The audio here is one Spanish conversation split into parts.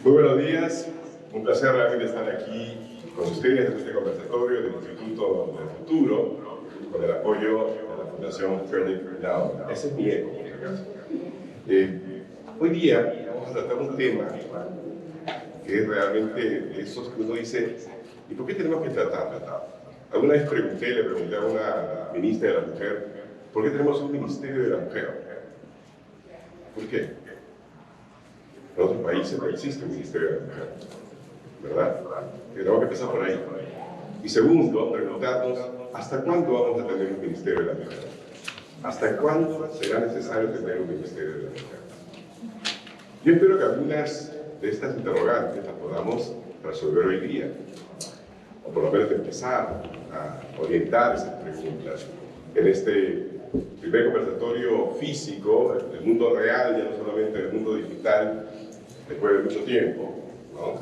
Muy buenos días, un placer realmente estar aquí con ustedes en este conversatorio del Instituto del Futuro con el apoyo de la Fundación Carnegie Endowment. Ese es mi eco, por si acaso. Hoy día vamos a tratar un tema que es realmente de esos que uno dice, ¿y por qué tenemos que tratarlo? Alguna vez le pregunté a una ministra de la Mujer, ¿por qué tenemos un Ministerio de la Mujer? ¿Por qué? En otros países no existe un Ministerio de la Mujer, ¿verdad? Tenemos que empezar por ahí. Y segundo, preguntarnos, ¿hasta cuándo vamos a tener un Ministerio de la Mujer? ¿Hasta cuándo será necesario tener un Ministerio de la Mujer? Yo espero que algunas de estas interrogantes las podamos resolver hoy día, o por lo menos empezar a orientar esas preguntas en este primer conversatorio físico, del mundo real, ya no solamente del mundo digital, después de mucho tiempo, ¿no?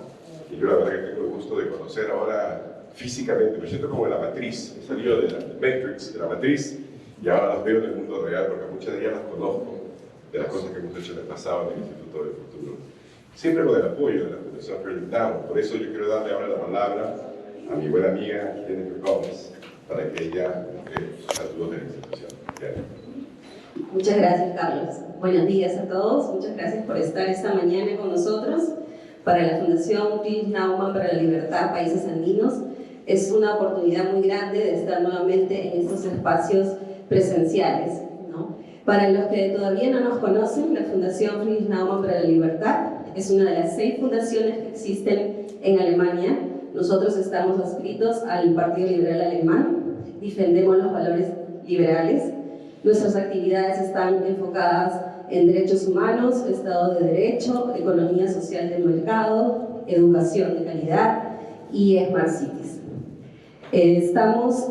Y yo la verdad que tengo el gusto de conocer ahora físicamente, me siento como en la matriz, he salido de la Matrix, de la matriz, y ahora las veo en el mundo real, porque muchas de ellas las conozco, de las cosas que hemos hecho en el pasado en el Instituto del Futuro. Siempre con el apoyo de la Fundación Carnegie Endowment. Por eso yo quiero darle ahora la palabra a mi buena amiga Jennifer Gómez, para que ella saludos de la institución. Muchas gracias, Carlos. Buenos días a todos. Muchas gracias por estar esta mañana con nosotros. Para la Fundación Carnegie Endowment para la Libertad Países Andinos, es una oportunidad muy grande de estar nuevamente en estos espacios presenciales, ¿no? Para los que todavía no nos conocen, la Fundación Carnegie Endowment para la Libertad es una de las 6 fundaciones que existen en Alemania. Nosotros estamos adscritos al Partido Liberal Alemán, defendemos los valores liberales. Nuestras actividades están enfocadas en derechos humanos, Estado de Derecho, economía social del mercado, educación de calidad y Smart Cities. Estamos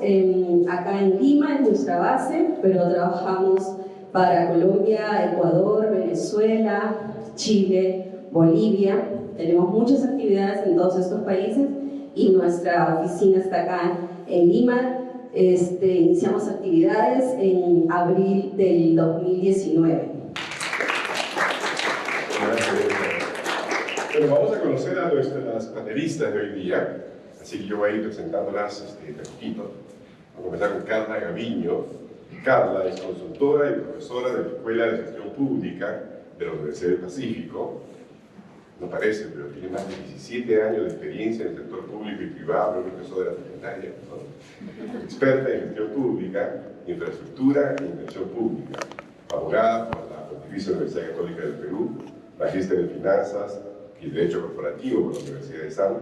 acá en Lima, en nuestra base, pero trabajamos para Colombia, Ecuador, Venezuela, Chile, Bolivia. Tenemos muchas actividades en todos estos países y nuestra oficina está acá en Lima. Iniciamos actividades en abril del 2019. Bueno, vamos a conocer a nuestras panelistas de hoy día, así que yo voy a ir presentándolas de poquito. Vamos a empezar con Carla Gaviño. Carla es consultora y profesora de la Escuela de Gestión Pública de la Universidad del Pacífico. No parece, pero tiene más de 17 años de experiencia en el sector público y privado, profesor de la secundaria, ¿no? Experta en gestión pública, infraestructura e inversión pública, abogada por la Pontificia Universidad Católica del Perú, magíster en finanzas y derecho corporativo por la Universidad de SAM,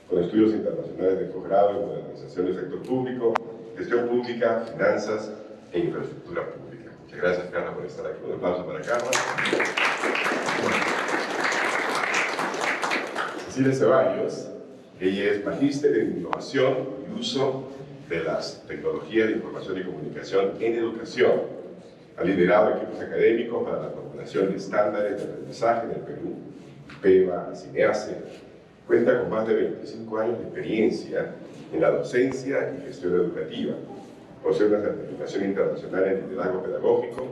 con estudios internacionales de posgrado en modernización del sector público, gestión pública, finanzas e infraestructura pública. Muchas gracias, Carla, por estar aquí. Un aplauso para Carla. Cecilia Ceballos, ella es magíster en innovación y uso de las tecnologías de información y comunicación en educación. Ha liderado equipos académicos para la formulación de estándares de aprendizaje en el Perú, PEVA, CINEACE. Cuenta con más de 25 años de experiencia en la docencia y gestión educativa. Posee una certificación internacional en liderazgo pedagógico,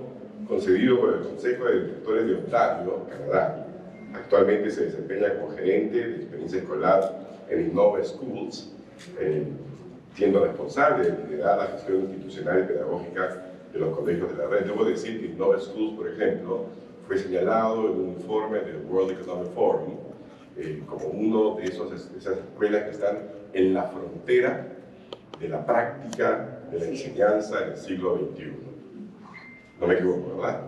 concedido por el Consejo de Directores de Ontario, Canadá. Actualmente se desempeña como gerente de experiencia escolar en Innova Schools, siendo responsable de liderar la gestión institucional y pedagógica de los colegios de la red. Debo decir que Innova Schools, por ejemplo, fue señalado en un informe del World Economic Forum como uno de esas escuelas que están en la frontera de la práctica de la enseñanza en el siglo XXI. No me equivoco, ¿verdad?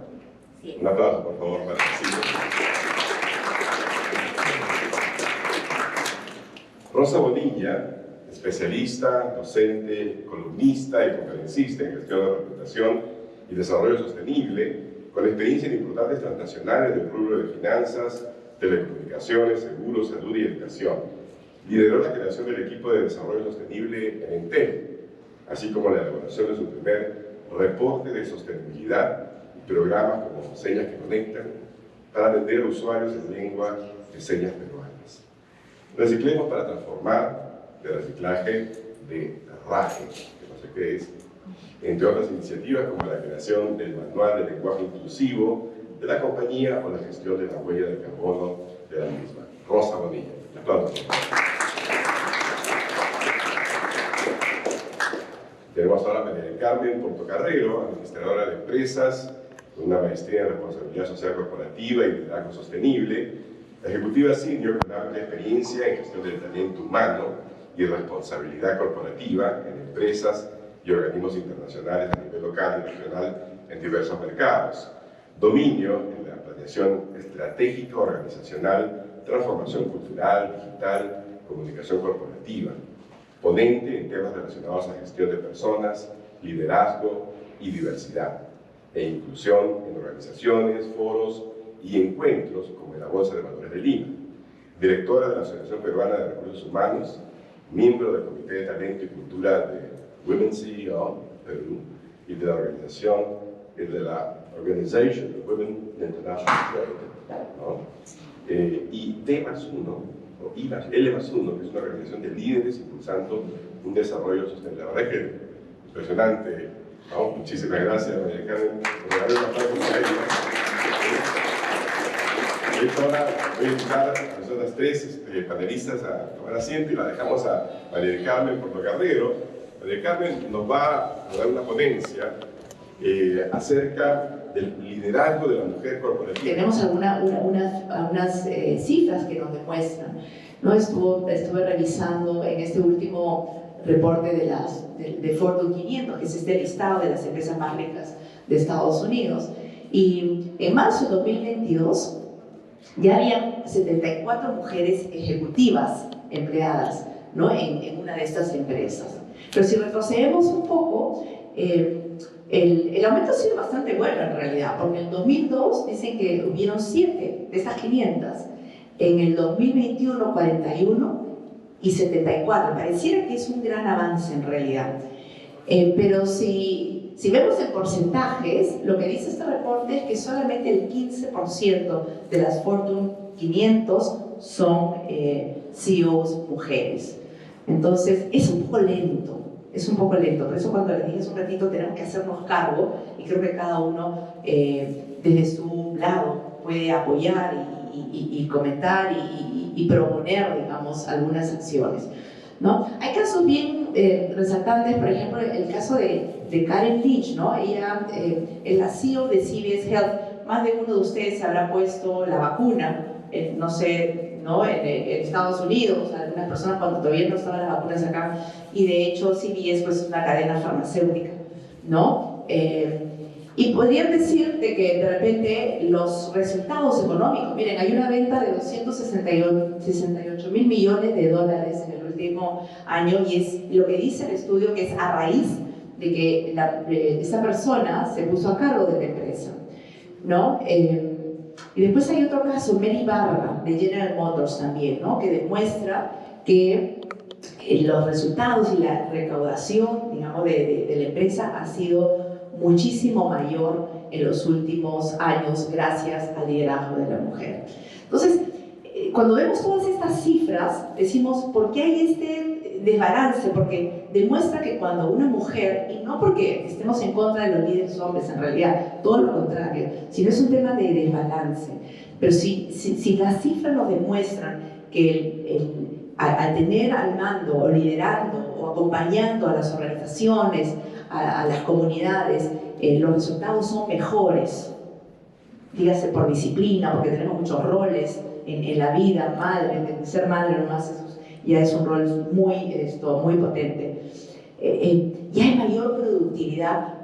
Sí. Un aplauso, por favor, para Cecilia. Rosa Bonilla, especialista, docente, columnista y conferencista en gestión de reputación y desarrollo sostenible, con experiencia en importantes transnacionales del rubro de finanzas, telecomunicaciones, seguros, salud y educación. Lideró la creación del equipo de desarrollo sostenible en Entel, así como la elaboración de su primer reporte de sostenibilidad y programas como Señas que Conectan para atender a usuarios en lengua de señas peruanas. Reciclemos para transformar, de reciclaje de RAGE, que no sé qué es, entre otras iniciativas como la creación del manual de lenguaje inclusivo de la compañía o la gestión de la huella de carbono de la misma. Rosa Rosa Bonilla. Aplausos. Tenemos ahora a María del Carmen Portocarrero, administradora de empresas, con una maestría en responsabilidad social corporativa y liderazgo sostenible, ejecutiva senior con amplia experiencia en gestión del talento humano y responsabilidad corporativa en empresas y organismos internacionales a nivel local y regional en diversos mercados. Dominio en la planeación estratégica, organizacional, transformación cultural, digital, comunicación corporativa. Ponente en temas relacionados a gestión de personas, liderazgo y diversidad, e inclusión en organizaciones, foros y encuentros como en la Bolsa de Valores de Lima. Directora de la Asociación Peruana de Recursos Humanos, miembro del Comité de Talento y Cultura de Women CEO Perú y de la organización de la Organization of Women International Trade, ¿no? Y D+1, o L+1, que es una organización de líderes impulsando un desarrollo sostenible. La verdad es que impresionante, ¿no? Muchísimas gracias, María del Carmen, por darle un aplauso a ella. Ahora voy a invitar a nosotras tres panelistas a tomar asiento y la dejamos a María del Carmen Portocarrero. María del Carmen nos va a dar una ponencia acerca del liderazgo de la mujer corporativa. Tenemos algunas cifras que nos demuestran, ¿no? Estuve revisando en este último reporte de Fortune 500, que es este listado de las empresas más ricas de Estados Unidos, y en marzo de 2022 ya había 74 mujeres ejecutivas empleadas, ¿no? en una de estas empresas. Pero si retrocedemos un poco, el aumento ha sido bastante bueno en realidad, porque en el 2002 dicen que hubieron 7 de estas 500, en el 2021 41 y 74. Pareciera que es un gran avance en realidad. Pero si vemos en porcentajes, lo que dice este reporte es que solamente el 15% de las Fortune 500 son CEOs mujeres. Entonces es un poco lento. Es un poco lento, por eso cuando les dije hace un ratito tenemos que hacernos cargo, y creo que cada uno desde su lado puede apoyar y comentar y proponer, digamos, algunas acciones, ¿no? Hay casos bien resaltantes, por ejemplo, el caso de Karen Lynch, ¿no? Ella es la CEO de CVS Health. Más de uno de ustedes se habrá puesto la vacuna, no sé, ¿no? En Estados Unidos, algunas personas cuando todavía no estaban las vacunas acá, y de hecho CVS pues, es una cadena farmacéutica, ¿no? Y podrían decirte que de repente los resultados económicos, miren, hay una venta de 268.000 millones de dólares en el último año, y es lo que dice el estudio que es a raíz de que esa persona se puso a cargo de la empresa, ¿no? Y después hay otro caso, Mary Barra, de General Motors también, ¿no? Que demuestra que los resultados y la recaudación, digamos, de la empresa ha sido muchísimo mayor en los últimos años gracias al liderazgo de la mujer. Entonces, cuando vemos todas estas cifras, decimos, ¿por qué hay este desbalance? Porque demuestra que cuando una mujer, y no porque estemos en contra de los líderes hombres en realidad, todo lo contrario, sino es un tema de desbalance. Pero si las cifras nos demuestran que al tener al mando o liderando o acompañando a las organizaciones, a las comunidades, los resultados son mejores, dígase por disciplina, porque tenemos muchos roles en la vida, madre, ser madre nomás ya es un rol muy potente, y hay mayor productividad.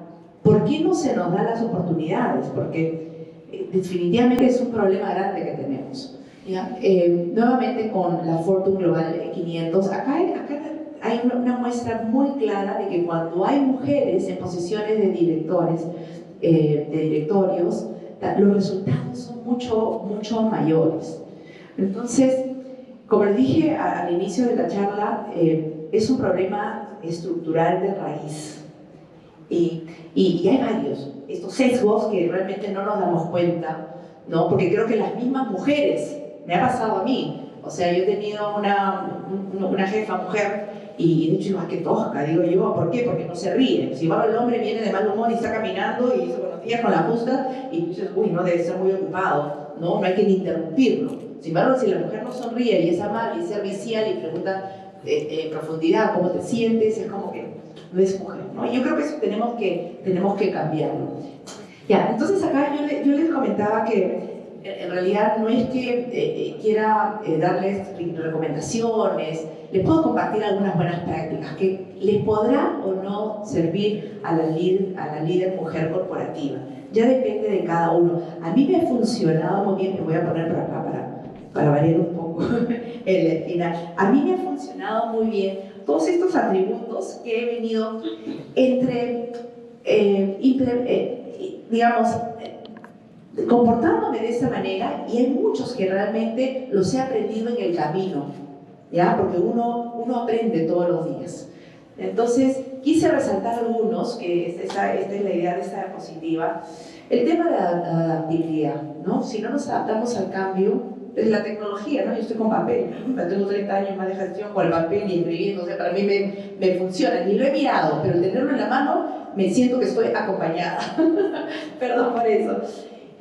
¿Por qué no se nos dan las oportunidades? Porque definitivamente es un problema grande que tenemos, ¿ya? Nuevamente con la Fortune Global 500, acá hay una muestra muy clara de que cuando hay mujeres en posiciones de directores, de directorios, los resultados son mucho mayores. Entonces, como les dije al inicio de la charla, es un problema estructural de raíz. Y hay varios, estos sesgos que realmente no nos damos cuenta, ¿no? Porque creo que las mismas mujeres, me ha pasado a mí, o sea, yo he tenido una jefa mujer, y de hecho, más que tosca, digo yo, ¿por qué? Porque no se ríe. Si va el hombre, viene de mal humor y está caminando y dice buenos días con la justa, y tú dices, uy, no debe ser muy ocupado, no hay que ni interrumpirlo. Sin embargo, si la mujer no sonríe y es amable y es servicial y pregunta en profundidad cómo te sientes, es como que no es mujer, ¿no? Y yo creo que eso tenemos que cambiarlo. Ya, entonces acá yo les comentaba que en realidad no es que quiera darles recomendaciones, les puedo compartir algunas buenas prácticas que les podrá o no servir a la líder mujer corporativa. Ya depende de cada uno. A mí me ha funcionado muy bien, me voy a poner por acá para variar un poco el final. A mí me ha funcionado muy bien todos estos atributos que he venido comportándome de esa manera, y hay muchos que realmente los he aprendido en el camino, ¿ya? Porque uno aprende todos los días. Entonces, quise resaltar algunos, que esta es la idea de esta diapositiva. El tema de la adaptabilidad, ¿no? Si no nos adaptamos al cambio, es la tecnología, ¿no? Yo estoy con papel, ¿no? Tengo 30 años más de gestión con el papel y escribiendo, o sea, para mí me funciona, ni lo he mirado, pero al tenerlo en la mano me siento que estoy acompañada. Perdón por eso.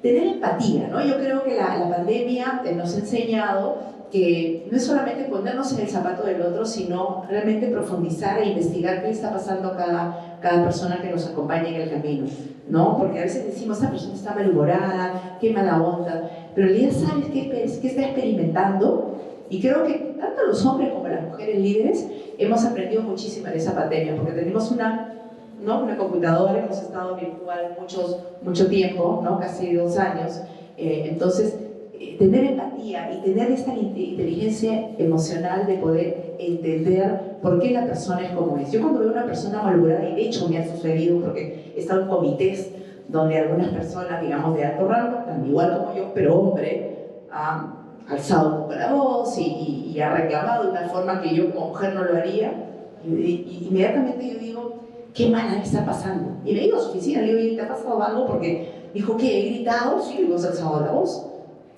Tener empatía, ¿no? Yo creo que la pandemia nos ha enseñado que no es solamente ponernos en el zapato del otro, sino realmente profundizar e investigar qué le está pasando a cada persona que nos acompaña en el camino, ¿no? Porque a veces decimos, esta persona está malhumorada, qué mala onda, pero en realidad sabes qué está experimentando. Y creo que tanto los hombres como las mujeres líderes hemos aprendido muchísimo en esa pandemia, porque tenemos una computadora, hemos estado virtual mucho tiempo, ¿no? Casi 2 años. Entonces, tener empatía y tener esta inteligencia emocional de poder entender por qué la persona es como es. Yo cuando veo una persona malhumorada, y de hecho me ha sucedido porque he estado en comités donde algunas personas, digamos, de alto rango, tan igual como yo, pero hombre, ha alzado un poco la voz y ha reclamado de una forma que yo como mujer no lo haría, y inmediatamente yo digo, qué mala está pasando. Y le digo a su oficina, le digo, ¿te ha pasado algo? Porque dijo que he gritado, sí, digo, has alzado la voz.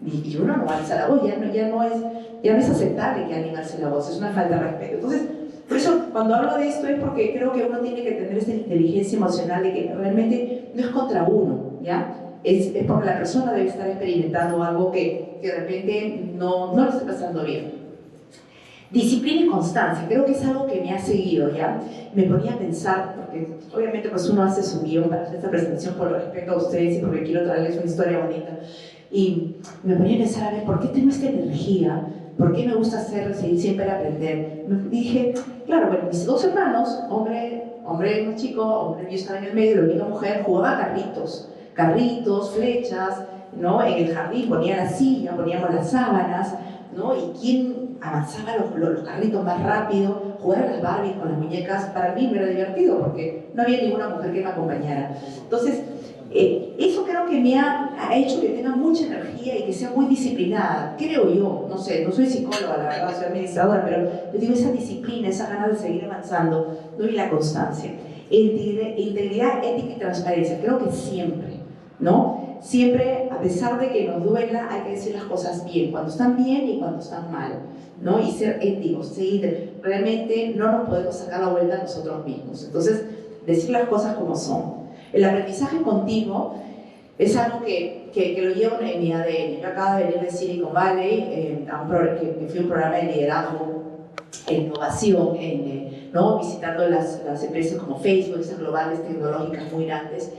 Y uno no alza la voz, ya no es aceptable que alguien alce la voz, es una falta de respeto. Entonces, por eso cuando hablo de esto es porque creo que uno tiene que tener esta inteligencia emocional de que realmente no es contra uno, ¿ya? Es porque la persona debe estar experimentando algo que de repente no lo está pasando bien. Disciplina y constancia, creo que es algo que me ha seguido, ¿ya? Me ponía a pensar, porque obviamente pues uno hace su guión para hacer esta presentación por respeto a ustedes y porque quiero traerles una historia bonita. Y me ponía a pensar, a ver, ¿por qué tengo esta energía? ¿Por qué me gusta seguir siempre aprender? Y dije, claro, bueno, mis 2 hermanos, hombre más chico, hombre, yo estaba en el medio, la única mujer, jugaba carritos, flechas, ¿no? En el jardín ponía la silla, poníamos las sábanas, ¿no? Y quién avanzaba los carritos más rápido, jugar a las Barbies con las muñecas, para mí me era divertido porque no había ninguna mujer que me acompañara. Entonces, eso creo que me ha hecho que tenga mucha energía y que sea muy disciplinada, creo yo, no sé, no soy psicóloga, la verdad, soy administradora, pero les digo, esa disciplina, esa ganas de seguir avanzando, ¿no? Y la constancia. Integridad, ética y transparencia, creo que siempre, ¿no? Siempre, a pesar de que nos duela, hay que decir las cosas bien, cuando están bien y cuando están mal, ¿no? Y ser éticos, seguir, realmente no nos podemos sacar la vuelta a nosotros mismos, entonces, decir las cosas como son. El aprendizaje continuo es algo que lo llevo en mi ADN. Yo acabo de venir de Silicon Valley, que fui a un programa de liderazgo e innovación, ¿no? Visitando las empresas como Facebook, esas globales tecnológicas muy grandes.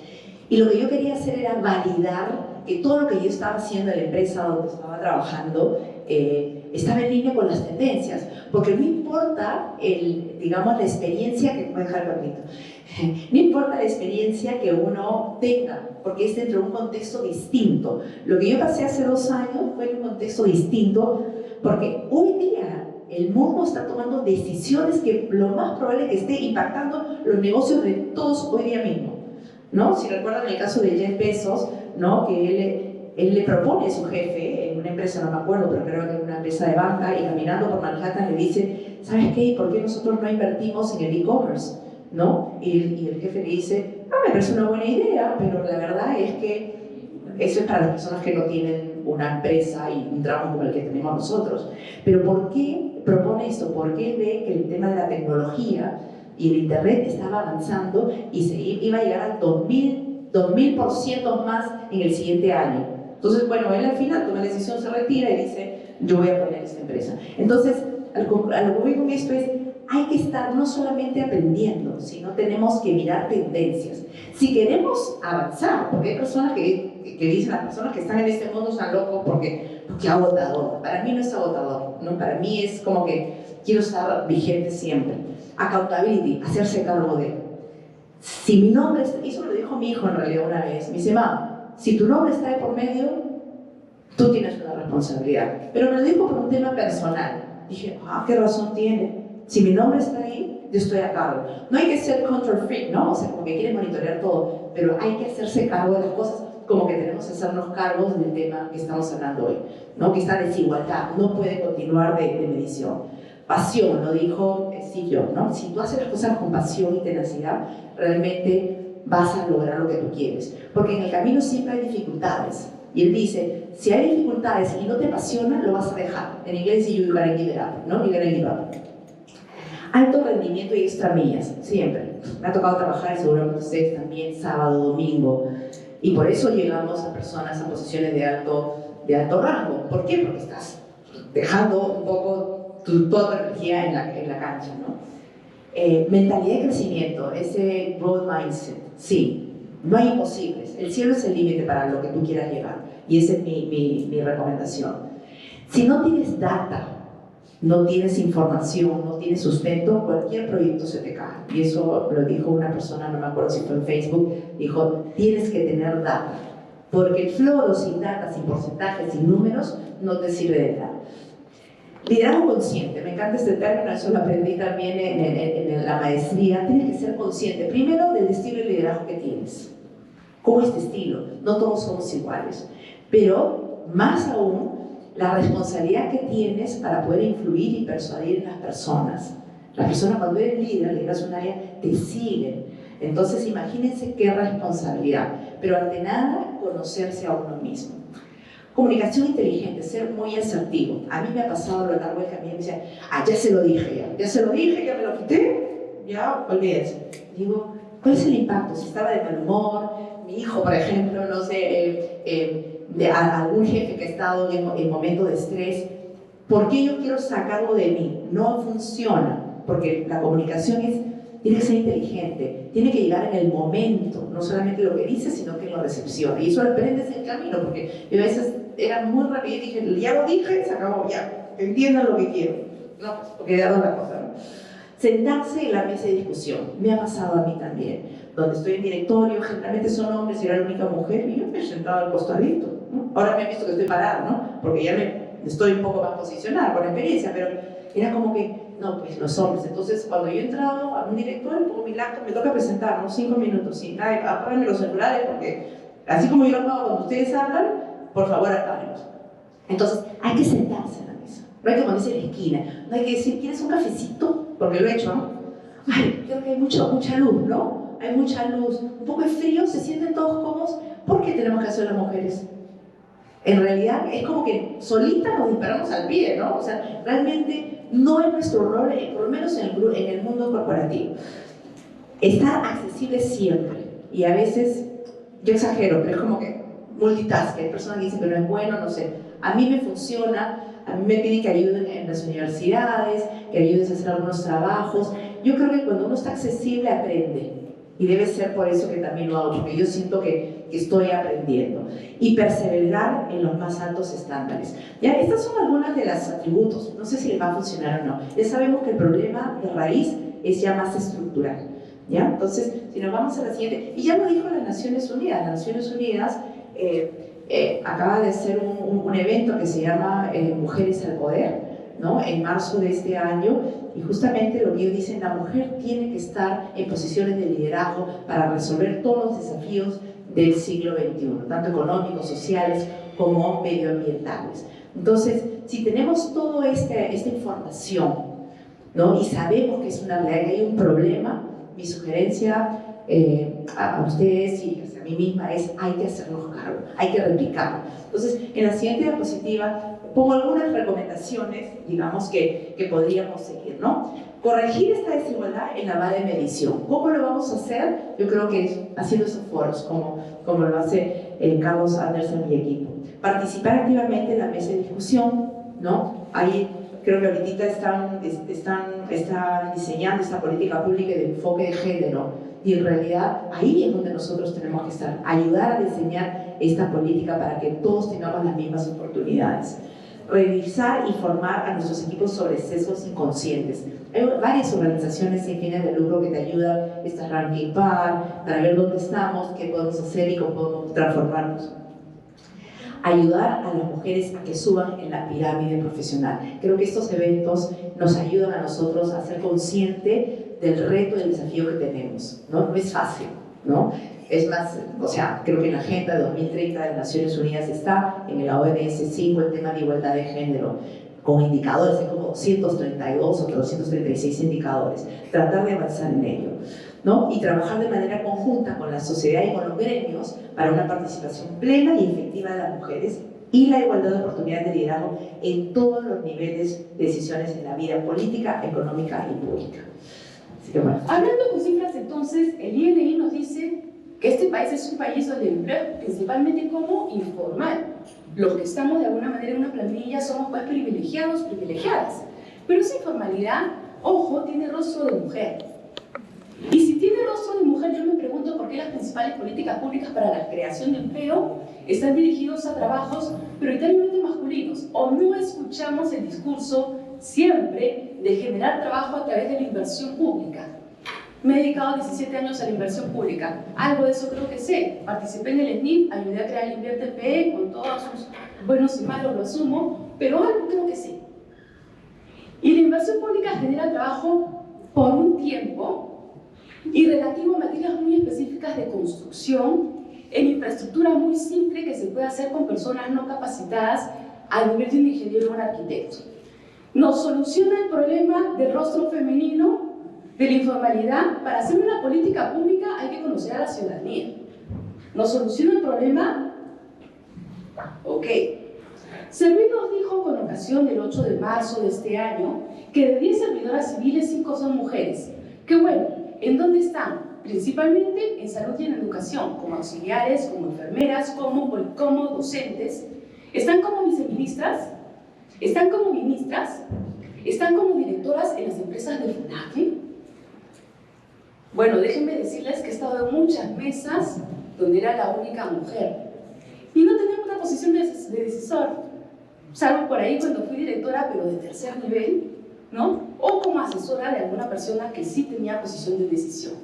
Y lo que yo quería hacer era validar que todo lo que yo estaba haciendo en la empresa donde estaba trabajando estaba en línea con las tendencias. Porque no importa, digamos, la experiencia que... Voy a dejar el papelito. No importa la experiencia que uno tenga, porque es dentro de un contexto distinto. Lo que yo pasé hace 2 años fue en un contexto distinto, porque hoy día el mundo está tomando decisiones que lo más probable es que esté impactando los negocios de todos hoy día mismo, ¿no? Si recuerdan el caso de Jeff Bezos, ¿no? Que él le propone a su jefe en una empresa, no me acuerdo, pero creo que en una empresa de banca, y caminando por Manhattan le dice, ¿sabes qué? ¿Por qué nosotros no invertimos en el e-commerce? ¿No? Y el jefe le dice, no, me parece una buena idea, pero la verdad es que eso es para las personas que no tienen una empresa y un trabajo como el que tenemos nosotros. Pero ¿por qué propone esto? Porque él ve que el tema de la tecnología y el internet estaba avanzando y se iba a llegar al 2000% más en el siguiente año. Entonces, bueno, él al final toma la decisión, se retira y dice, yo voy a poner esta empresa. Entonces, a lo que voy con esto es, hay que estar no solamente aprendiendo, sino tenemos que mirar tendencias. Si queremos avanzar, porque hay personas que dicen, las personas que están en este mundo están locos porque agotador. Para mí no es agotador, ¿no? Para mí es como que quiero estar vigente siempre. Accountability, hacerse cargo de. Si mi nombre, eso me lo dijo mi hijo en realidad una vez, me dice, ma, si tu nombre está de por medio, tú tienes una responsabilidad. Pero me lo dijo por un tema personal. Dije, ¿qué razón tiene? Si mi nombre está ahí, yo estoy a cargo. No hay que ser control freak, ¿no? O sea, como que quiere monitorear todo, pero hay que hacerse cargo de las cosas, como que tenemos que hacernos cargos del tema que estamos hablando hoy, ¿no? Que esta desigualdad no puede continuar de medición. Pasión, lo dijo Steve Jobs, ¿no? Si tú haces las cosas con pasión y tenacidad, realmente vas a lograr lo que tú quieres. Porque en el camino siempre hay dificultades. Y él dice, si hay dificultades y no te apasiona, lo vas a dejar. En inglés dice, you gotta give it up, ¿no? You gotta give up. Alto rendimiento y extra millas, siempre. Me ha tocado trabajar, y seguramente ustedes también, sábado, domingo. Y por eso llegamos a personas a posiciones de alto rango. ¿Por qué? Porque estás dejando un poco toda tu energía en la cancha, ¿no? Mentalidad de crecimiento, ese growth mindset, sí, no hay imposibles. El cielo es el límite para lo que tú quieras llegar. Y esa es mi recomendación. Si no tienes data, no tienes información, no tienes sustento, cualquier proyecto se te cae. Y eso lo dijo una persona, no me acuerdo si fue en Facebook, dijo, tienes que tener data. Porque el floro sin data, sin porcentajes, sin números, no te sirve de nada. Liderazgo consciente, me encanta este término, eso lo aprendí también en la maestría. Tienes que ser consciente, primero, del estilo de liderazgo que tienes. ¿Cómo es tu estilo? No todos somos iguales, pero más aún, la responsabilidad que tienes para poder influir y persuadir en las personas. Las personas, cuando eres líder, lideras un área, te siguen. Entonces, imagínense qué responsabilidad. Pero ante nada, conocerse a uno mismo. Comunicación inteligente, ser muy asertivo. A mí me ha pasado a lo largo del camino, me decía, ya se lo dije, ya me lo quité, ya, olvídense. Digo, ¿cuál es el impacto? Si estaba de mal humor, mi hijo, por ejemplo, no sé, de algún jefe que ha estado en momento de estrés, ¿por qué yo quiero sacarlo de mí? No funciona, porque la comunicación tiene que ser inteligente, tiene que llegar en el momento, no solamente lo que dice, sino que lo recepciona. Y eso lo aprendes en el camino, porque yo a veces era muy rápido y dije, ya lo dije, se acabó, ya, entiendan lo que quiero. No, porque he dado la cosa, ¿no? Sentarse en la mesa de discusión, me ha pasado a mí también, donde estoy en directorio, generalmente son hombres, yo era la única mujer, y yo me he sentado al costadito, ¿no? Ahora me he visto que estoy parada, ¿no? Porque ya estoy un poco más posicionada por experiencia, pero era como que, no, pues los hombres. Entonces, cuando yo he entrado a un directorio, pongo mi laptop, me toca presentar, unos 5 minutos, sí, apárenme los celulares, porque así como yo lo hago cuando ustedes hablan, por favor, apárenlos. Entonces, hay que sentarse en la mesa, no hay que ponerse en la esquina, no hay que decir, ¿quieres un cafecito? Porque lo he hecho, ¿no? Ay, creo que hay mucha luz, ¿no? Hay mucha luz, un poco de frío, se sienten todos cómodos. ¿Por qué tenemos que hacer las mujeres? En realidad es como que solitas nos disparamos al pie, ¿no? O sea, realmente no es nuestro rol, por lo menos en el mundo corporativo. Estar accesible siempre. Y a veces, yo exagero, pero es como que multitask. Hay personas que dicen que no es bueno, no sé. A mí me funciona, a mí me piden que ayuden en las universidades, que ayudes a hacer algunos trabajos. Yo creo que cuando uno está accesible, aprende. Y debe ser por eso que también lo hago, porque yo siento que estoy aprendiendo. Y perseverar en los más altos estándares. Ya, estas son algunas de los atributos. No sé si les va a funcionar o no. Ya sabemos que el problema de raíz es ya más estructural. ¿Ya? Entonces, si nos vamos a la siguiente, y ya lo dijo las Naciones Unidas. Las Naciones Unidas acaba de hacer un evento que se llama Mujeres al Poder, ¿no? En marzo de este año, y justamente lo que ellos dicen, la mujer tiene que estar en posiciones de liderazgo para resolver todos los desafíos del siglo XXI, tanto económicos, sociales como medioambientales. Entonces, si tenemos toda esta información, ¿no? Y sabemos que es una realidad, que hay un problema, mi sugerencia a ustedes y a mí misma es, hay que hacernos cargo, hay que replicarlo. Entonces, en la siguiente diapositiva pongo algunas recomendaciones, digamos, que podríamos seguir, ¿no? Corregir esta desigualdad en la base de medición. ¿Cómo lo vamos a hacer? Yo creo que es haciendo esos foros, como lo hace Carlos Anderson y mi equipo. Participar activamente en la mesa de discusión, ¿no? Ahí creo que ahorita están diseñando esta política pública de enfoque de género, y en realidad ahí es donde nosotros tenemos que estar, ayudar a diseñar esta política para que todos tengamos las mismas oportunidades. Revisar y formar a nuestros equipos sobre sesgos inconscientes. Hay varias organizaciones sin fines de lucro que te ayudan, esta Ranking Par, para ver dónde estamos, qué podemos hacer y cómo podemos transformarnos. Ayudar a las mujeres a que suban en la pirámide profesional. Creo que estos eventos nos ayudan a nosotros a ser conscientes del reto y del desafío que tenemos, ¿no? No es fácil, ¿no? Es más, o sea, creo que en la Agenda 2030 de Naciones Unidas está, en la OMS 5, el tema de igualdad de género, con indicadores, hay como 232 o 236 indicadores. Tratar de avanzar en ello, ¿no? Y trabajar de manera conjunta con la sociedad y con los gremios para una participación plena y efectiva de las mujeres y la igualdad de oportunidades de liderazgo en todos los niveles de decisiones en la vida política, económica y pública. Así que bueno. Hablando con cifras, entonces, el INI nos dice que este país es un país donde el empleo es principalmente como informal. Los que estamos de alguna manera en una planilla somos pues privilegiados, privilegiadas. Pero esa informalidad, ojo, tiene rostro de mujer. Y si tiene rostro de mujer, yo me pregunto por qué las principales políticas públicas para la creación de empleo están dirigidos a trabajos prioritariamente masculinos, o no escuchamos el discurso siempre de generar trabajo a través de la inversión pública. Me he dedicado 17 años a la inversión pública, algo de eso creo que sé. Participé en el SNIP, ayudé a crear el Invierte PE, con todos sus buenos y malos lo asumo, pero algo creo que sé. Y la inversión pública genera trabajo por un tiempo y relativo a materias muy específicas de construcción, en infraestructura muy simple que se puede hacer con personas no capacitadas a nivel de un ingeniero o un arquitecto. Nos soluciona el problema del rostro femenino, de la informalidad. Para hacer una política pública hay que conocer a la ciudadanía. ¿Nos soluciona el problema? Ok. Servín nos dijo con ocasión del 8 de marzo de este año que de 10 servidoras civiles, 5 son mujeres. Qué bueno. ¿En dónde están? Principalmente en salud y en educación, como auxiliares, como enfermeras, como docentes. ¿Están como viceministras? ¿Están como ministras? ¿Están como directoras en las empresas de FUNAFE? Bueno, déjenme decirles que he estado en muchas mesas donde era la única mujer y no tenía una posición de decisor, salvo por ahí cuando fui directora, pero de tercer nivel, ¿no? O como asesora de alguna persona que sí tenía posición de decisión.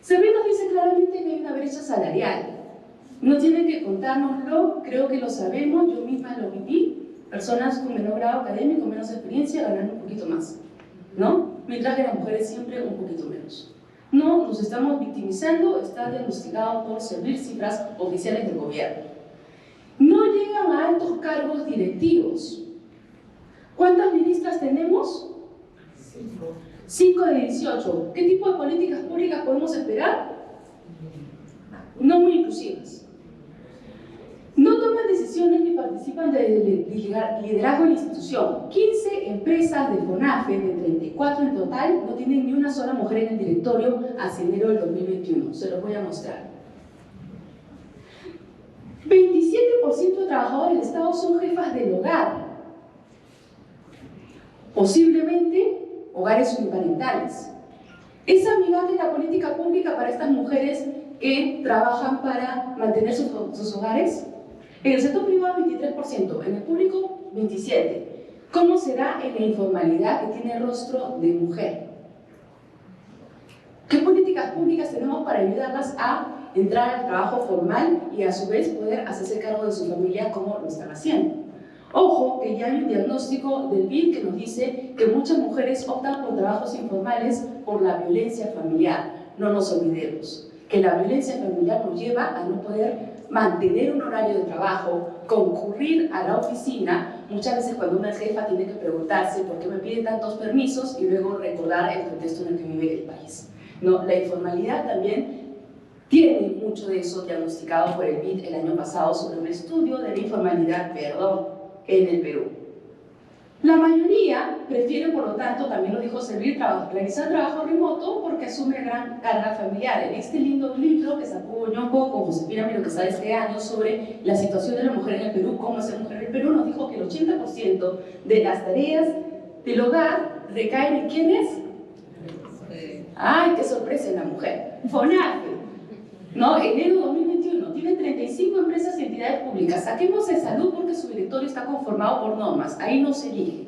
Servín nos dice claramente que hay una brecha salarial. No tienen que contárnoslo, creo que lo sabemos, yo misma lo viví. Personas con menor grado académico, menos experiencia, ganando un poquito más, ¿no? Mientras que las mujeres siempre un poquito menos. No nos estamos victimizando, está diagnosticado por servir cifras oficiales del gobierno. No llegan a altos cargos directivos. ¿Cuántas ministras tenemos? 5 de 18. ¿Qué tipo de políticas públicas podemos esperar? No muy inclusivas. No toman decisiones ni participan del liderazgo en la institución. 15 empresas de FONAFE, de 34 en total, no tienen ni una sola mujer en el directorio hacia enero del 2021. Se los voy a mostrar. 27% de trabajadores del Estado son jefas del hogar. Posiblemente hogares uniparentales. ¿Es amigable la política pública para estas mujeres que trabajan para mantener sus hogares? En el sector privado 23%, en el público 27%. ¿Cómo será en la informalidad que tiene rostro de mujer? ¿Qué políticas públicas tenemos para ayudarlas a entrar al trabajo formal y a su vez poder hacerse cargo de su familia como lo están haciendo? Ojo, que ya hay un diagnóstico del BID que nos dice que muchas mujeres optan por trabajos informales por la violencia familiar. No nos olvidemos que la violencia familiar nos lleva a no poder mantener un horario de trabajo, concurrir a la oficina. Muchas veces cuando una es jefa tiene que preguntarse por qué me piden tantos permisos y luego recordar el contexto en el que vive el país. ¿No? La informalidad también tiene mucho de eso diagnosticado por el BID el año pasado sobre un estudio de la informalidad, en el Perú. La mayoría prefiere, por lo tanto, también lo dijo Servir, realizar trabajo remoto porque asume gran carga familiar. En este lindo libro que sacó Ñongo con Josefina Miro, que sale este año, sobre la situación de la mujer en el Perú, cómo ser mujer en el Perú, nos dijo que el 80% de las tareas del hogar recaen en ¿quiénes? ¡Ay, qué sorpresa en la mujer! FONAFE, ¿no? Enero 2021, tiene 35 empresas y entidades públicas. Saquemos de salud porque su directorio está conformado por normas, ahí no se elige.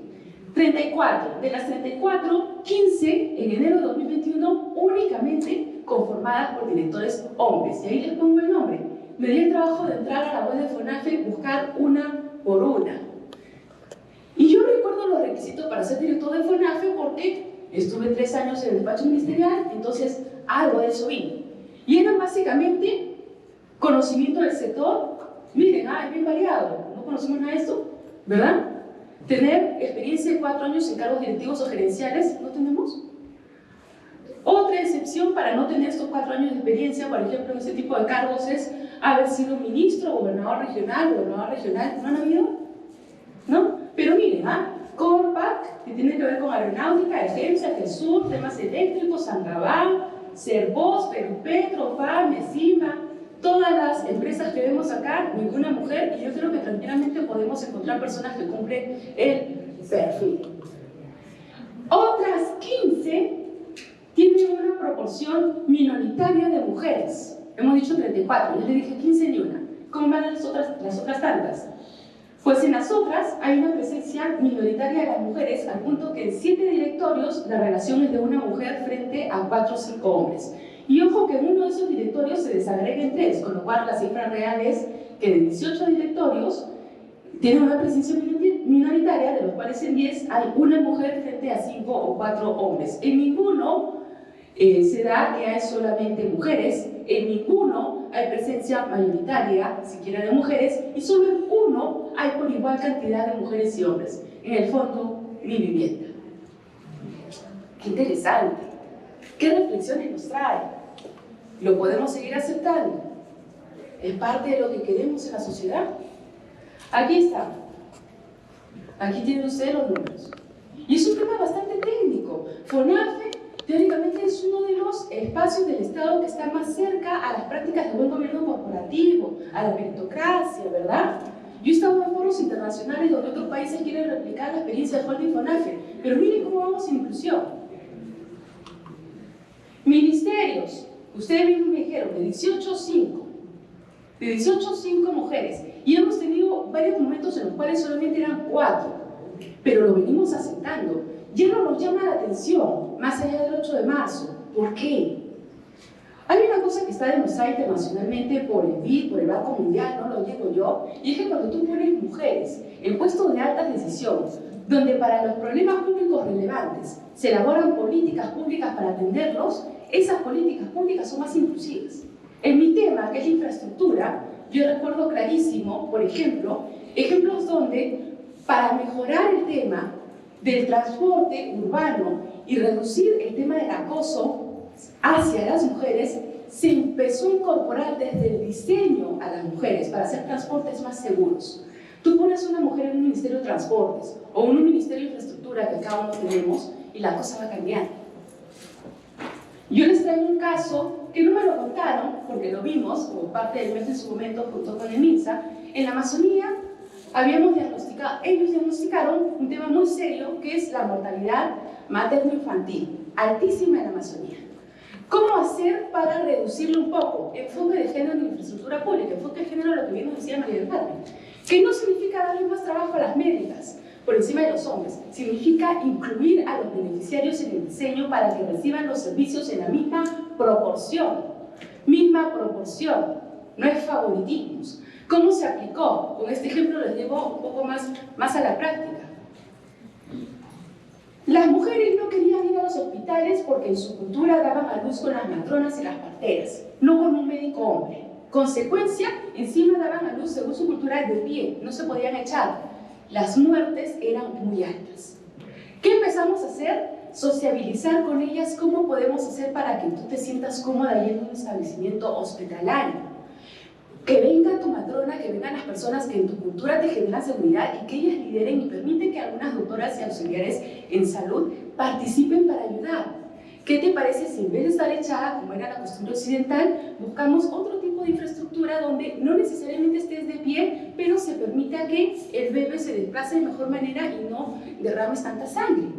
34, de las 34, 15 en enero de 2021 únicamente conformadas por directores hombres. Y ahí les pongo el nombre. Me di el trabajo de entrar a la web de FONAFE, buscar una por una. Y yo recuerdo los requisitos para ser director de FONAFE porque estuve 3 años en el despacho ministerial, entonces algo de eso vi. Y eran básicamente conocimiento del sector. Miren, es bien variado, no conocemos nada de esto, ¿verdad? Tener experiencia de 4 años en cargos directivos o gerenciales, ¿no tenemos? Otra excepción para no tener estos 4 años de experiencia, por ejemplo, en este tipo de cargos, es haber sido ministro, gobernador regional, ¿no han habido? ¿No? Pero miren, Corpac, que tiene que ver con aeronáutica, defensa, GESUR, temas eléctricos, Sangabá, Servoz, Perupetro, FAM, Mesima, todas las empresas que vemos acá, ninguna mujer, y yo creo que tranquilamente podemos encontrar personas que cumplen el perfil. Otras 15 tienen una proporción minoritaria de mujeres. Hemos dicho 34, yo le dije 15 ni una. ¿Cómo van las otras tantas? Pues en las otras hay una presencia minoritaria de las mujeres, al punto que en 7 directorios la relación es de una mujer frente a 4 o 5 hombres. Y ojo que en uno de esos directorios se desagrega en 3, con lo cual la cifra real es que de 18 directorios tienen una presencia minoritaria, de los cuales en 10 hay una mujer frente a 5 o 4 hombres. En ninguno se da que hay solamente mujeres, en ninguno hay presencia mayoritaria, siquiera de mujeres, y solo en uno hay por igual cantidad de mujeres y hombres. En el fondo, Mi Vivienda. ¡Qué interesante! ¿Qué reflexiones nos trae? ¿Lo podemos seguir aceptando? ¿Es parte de lo que queremos en la sociedad? Aquí está. Aquí tienen ustedes los números. Y es un tema bastante técnico. FONAFE, teóricamente, es uno de los espacios del Estado que está más cerca a las prácticas de buen gobierno corporativo, a la meritocracia, ¿verdad? Yo he estado en foros internacionales donde otros países quieren replicar la experiencia de Holding FONAFE, pero miren cómo vamos en inclusión. Ministerios, ustedes mismos me dijeron, de 18 a 5. De 18 a 5 mujeres. Y hemos tenido varios momentos en los cuales solamente eran 4. Pero lo venimos aceptando. Ya no nos llama la atención, más allá del 8 de marzo. ¿Por qué? Hay una cosa que está demostrada internacionalmente por el BID, por el Banco Mundial, no lo digo yo, y es que cuando tú pones mujeres en puestos de altas decisiones, donde para los problemas públicos relevantes se elaboran políticas públicas para atenderlos, esas políticas públicas son más inclusivas. En mi tema, que es la infraestructura, yo recuerdo clarísimo, por ejemplo, ejemplos donde para mejorar el tema del transporte urbano y reducir el tema del acoso hacia las mujeres, se empezó a incorporar desde el diseño a las mujeres para hacer transportes más seguros. Tú pones una mujer en un ministerio de transportes o en un ministerio de infraestructura que cada uno tenemos y la cosa va cambiando. Yo les traigo un caso que no me lo contaron porque lo vimos como parte del mes en su momento junto con el MINSA. En la Amazonía ellos diagnosticaron un tema muy serio que es la mortalidad materno-infantil, altísima en la Amazonía. ¿Cómo hacer para reducirlo un poco? Enfoque de género en infraestructura pública, enfoque de género, lo que bien nos decía María del Carmen, que no significa darle más trabajo a las médicas por encima de los hombres, significa incluir a los beneficiarios en el diseño para que reciban los servicios en la misma proporción, no es favoritismos. ¿Cómo se aplicó? Con este ejemplo les llevo un poco más a la práctica. Las mujeres no querían ir a los hospitales porque en su cultura daban a luz con las matronas y las parteras, no con un médico hombre. Consecuencia, encima daban a luz según su cultura de pie, no se podían echar. Las muertes eran muy altas. ¿Qué empezamos a hacer? Sociabilizar con ellas cómo podemos hacer para que tú te sientas cómoda yendo a un establecimiento hospitalario. Que venga tu matrona, que vengan las personas que en tu cultura te generan seguridad y que ellas lideren y permiten que algunas doctoras y auxiliares en salud participen para ayudar. ¿Qué te parece si en vez de estar echada, como era la costumbre occidental, buscamos otro tipo de infraestructura donde no necesariamente estés de pie, pero se permita que el bebé se desplace de mejor manera y no derrames tanta sangre?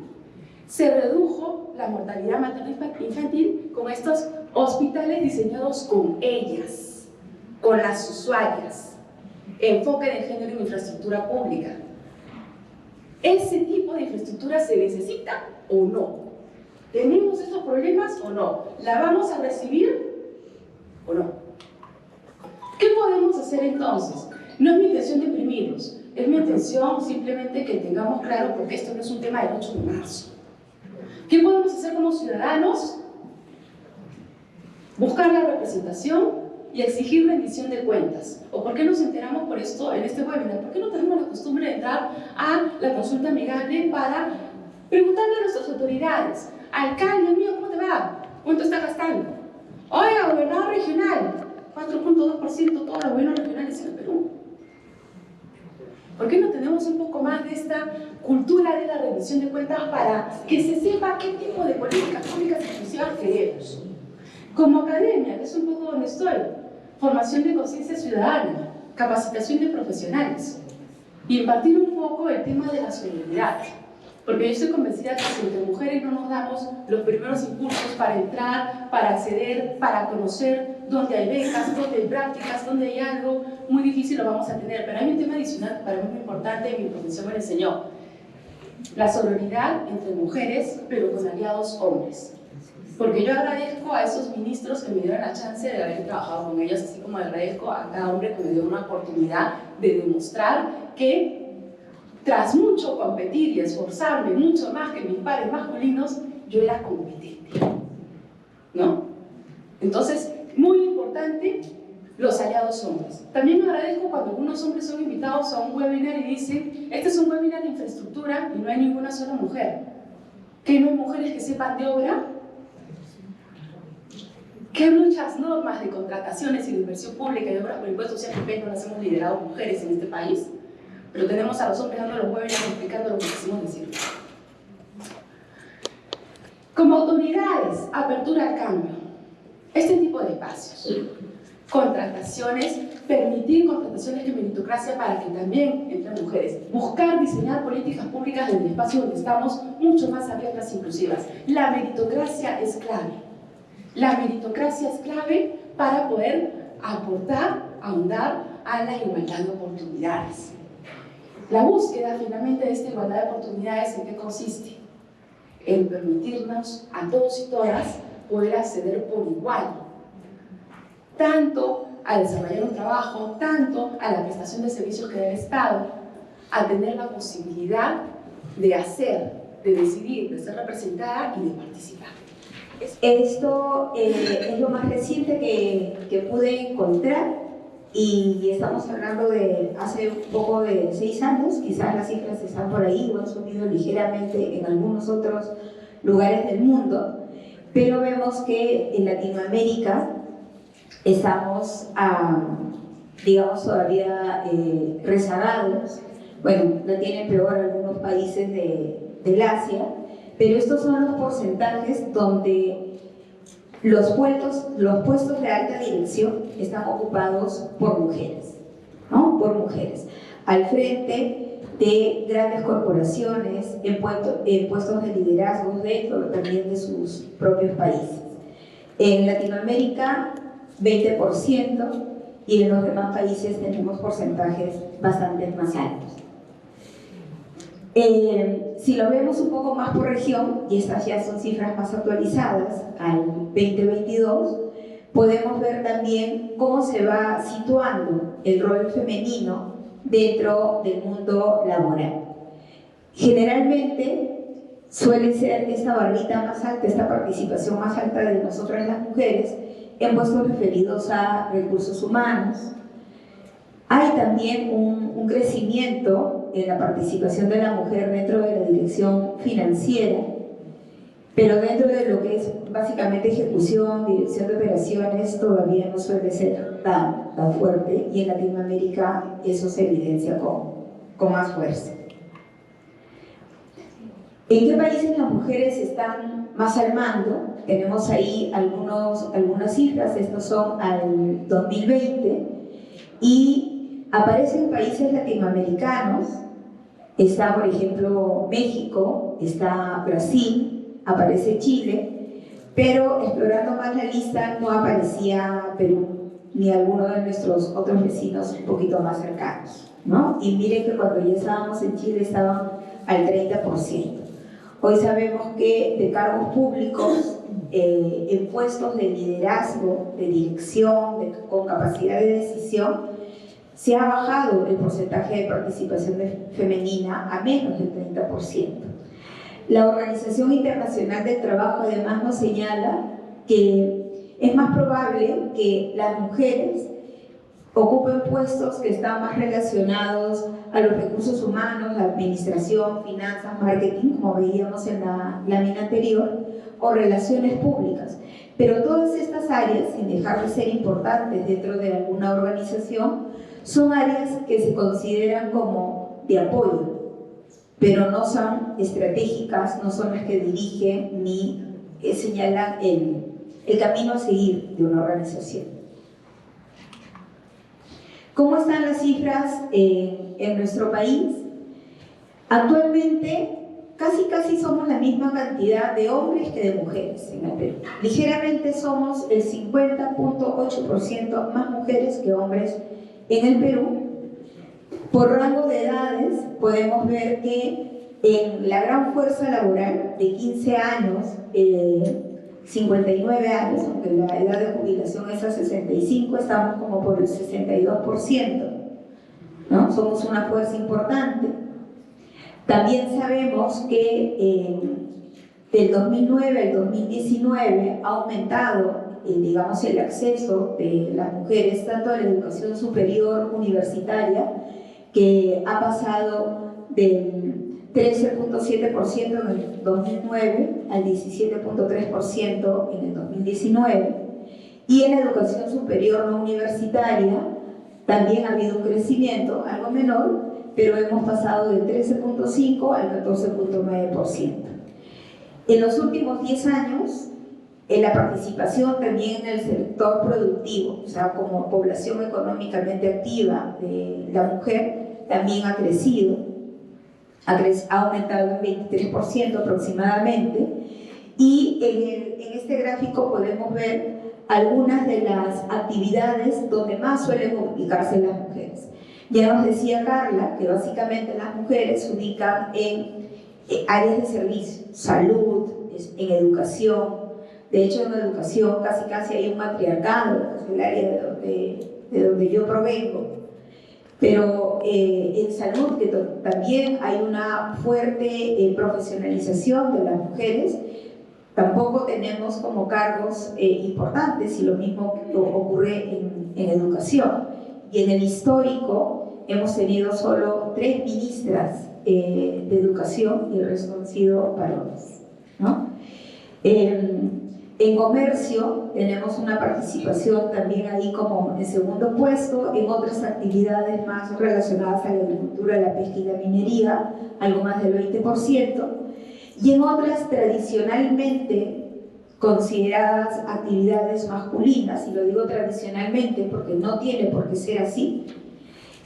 Se redujo la mortalidad materno-infantil con estos hospitales diseñados con ellas, con las usuarias, enfoque de género en infraestructura pública. ¿Ese tipo de infraestructura se necesita o no? ¿Tenemos esos problemas o no? ¿La vamos a recibir o no? ¿Qué podemos hacer entonces? No es mi intención deprimirlos, es mi intención simplemente que tengamos claro, porque esto no es un tema del 8 de marzo. ¿Qué podemos hacer como ciudadanos? Buscar la representación y exigir rendición de cuentas. ¿O por qué nos enteramos por esto en este webinar? ¿Por qué no tenemos la costumbre de entrar a la consulta amigable para preguntarle a nuestras autoridades? Alcalde mío, ¿cómo te va? ¿Cuánto está gastando? Oiga, gobernador regional, 4.2% todos los gobiernos regionales en el Perú. ¿Por qué no tenemos un poco más de esta cultura de la rendición de cuentas para que se sepa qué tipo de políticas públicas inclusivas queremos? Como academia, que es un poco donde estoy, formación de conciencia ciudadana, capacitación de profesionales y impartir un poco el tema de la solidaridad. Porque yo estoy convencida que si entre mujeres no nos damos los primeros impulsos para entrar, para acceder, para conocer dónde hay becas, dónde hay prácticas, dónde hay algo, muy difícil lo vamos a tener. Pero hay un tema adicional que para mí es muy importante y mi profesión me lo enseñó. La sororidad entre mujeres, pero con aliados hombres. Porque yo agradezco a esos ministros que me dieron la chance de haber trabajado con ellos, así como agradezco a cada hombre que me dio una oportunidad de demostrar que tras mucho competir y esforzarme mucho más que mis pares masculinos, yo era competente, ¿no? Entonces, muy importante, los aliados hombres. También me agradezco cuando algunos hombres son invitados a un webinar y dicen, este es un webinar de infraestructura y no hay ninguna sola mujer. ¿Que no hay mujeres que sepan de obra? Que hay muchas normas de contrataciones y de inversión pública y de obras por impuestos sociales no las hemos liderado mujeres en este país, pero tenemos a los hombres dando los webinars explicando lo que quisimos decir. Como autoridades, apertura al cambio. Este tipo de espacios. Contrataciones, permitir contrataciones de meritocracia para que también entren mujeres. Buscar diseñar políticas públicas en el espacio donde estamos mucho más abiertas e inclusivas. La meritocracia es clave. La meritocracia es clave para poder aportar, ahondar a la igualdad de oportunidades. La búsqueda finalmente de esta igualdad de oportunidades, ¿en qué consiste? En permitirnos a todos y todas poder acceder por igual, tanto a desarrollar un trabajo, tanto a la prestación de servicios que da el Estado, a tener la posibilidad de hacer, de decidir, de ser representada y de participar. Esto es lo más reciente que pude encontrar. Y estamos hablando de hace un poco de 6 años, quizás las cifras están por ahí o han subido ligeramente en algunos otros lugares del mundo, pero vemos que en Latinoamérica estamos, digamos, todavía rezagados. Bueno, la tienen peor algunos países del Asia, pero estos son los porcentajes donde los puestos de alta dirección están ocupados por mujeres, ¿no? Por mujeres, al frente de grandes corporaciones, en puestos de liderazgo dentro también de sus propios países. En Latinoamérica, 20%, y en los demás países tenemos porcentajes bastante más altos. Si lo vemos un poco más por región, y estas ya son cifras más actualizadas al 2022, podemos ver también cómo se va situando el rol femenino dentro del mundo laboral. Generalmente suele ser esta barrita más alta, esta participación más alta de nosotras las mujeres en puestos referidos a recursos humanos. Hay también un crecimiento en la participación de la mujer dentro de la dirección financiera, pero dentro de lo que es básicamente ejecución, dirección de operaciones, todavía no suele ser tan fuerte, y en Latinoamérica eso se evidencia con más fuerza. ¿En qué países las mujeres están más al mando? Tenemos ahí algunas cifras, estos son al 2020, y aparecen países latinoamericanos. Está, por ejemplo, México, está Brasil, aparece Chile, pero explorando más la lista no aparecía Perú, ni alguno de nuestros otros vecinos un poquito más cercanos, ¿no? Y miren que cuando ya estábamos en Chile estaban al 30%. Hoy sabemos que de cargos públicos, en puestos de liderazgo, de dirección, con capacidad de decisión, se ha bajado el porcentaje de participación femenina a menos del 30%. La Organización Internacional del Trabajo además nos señala que es más probable que las mujeres ocupen puestos que están más relacionados a los recursos humanos, la administración, finanzas, marketing, como veíamos en la lámina anterior, o relaciones públicas. Pero todas estas áreas, sin dejar de ser importantes dentro de alguna organización, son áreas que se consideran como de apoyo, pero no son estratégicas, no son las que dirigen ni señalan el camino a seguir de una organización. ¿Cómo están las cifras en nuestro país? Actualmente casi somos la misma cantidad de hombres que de mujeres en el Perú. Ligeramente somos el 50.8% más mujeres que hombres en el Perú. Por rango de edades podemos ver que en la gran fuerza laboral de 15 años, 59 años, aunque la edad de jubilación es a 65, estamos como por el 62%, ¿no? Somos una fuerza importante. También sabemos que del 2009 al 2019 ha aumentado, digamos, el acceso de las mujeres tanto a la educación superior universitaria, que ha pasado del 13.7% en el 2009 al 17.3% en el 2019, y en la educación superior no universitaria también ha habido un crecimiento, algo menor, pero hemos pasado del 13.5% al 14.9%. En los últimos 10 años, la participación también en el sector productivo, o sea, como población económicamente activa de la mujer, también ha crecido. Ha aumentado un 23% aproximadamente, y en este gráfico podemos ver algunas de las actividades donde más suelen ubicarse las mujeres. Ya nos decía Carla que básicamente las mujeres se ubican en áreas de servicio, salud, en educación. De hecho, en educación casi hay un matriarcado, que es el área de donde yo provengo. Pero en salud, que también hay una fuerte profesionalización de las mujeres, tampoco tenemos como cargos importantes, y lo mismo ocurre en educación. Y en el histórico hemos tenido solo 3 ministras de educación, y el resto han sido varones, ¿no? En comercio tenemos una participación también ahí como en segundo puesto, en otras actividades más relacionadas a la agricultura, la pesca y la minería, algo más del 20%, y en otras tradicionalmente consideradas actividades masculinas, y lo digo tradicionalmente porque no tiene por qué ser así,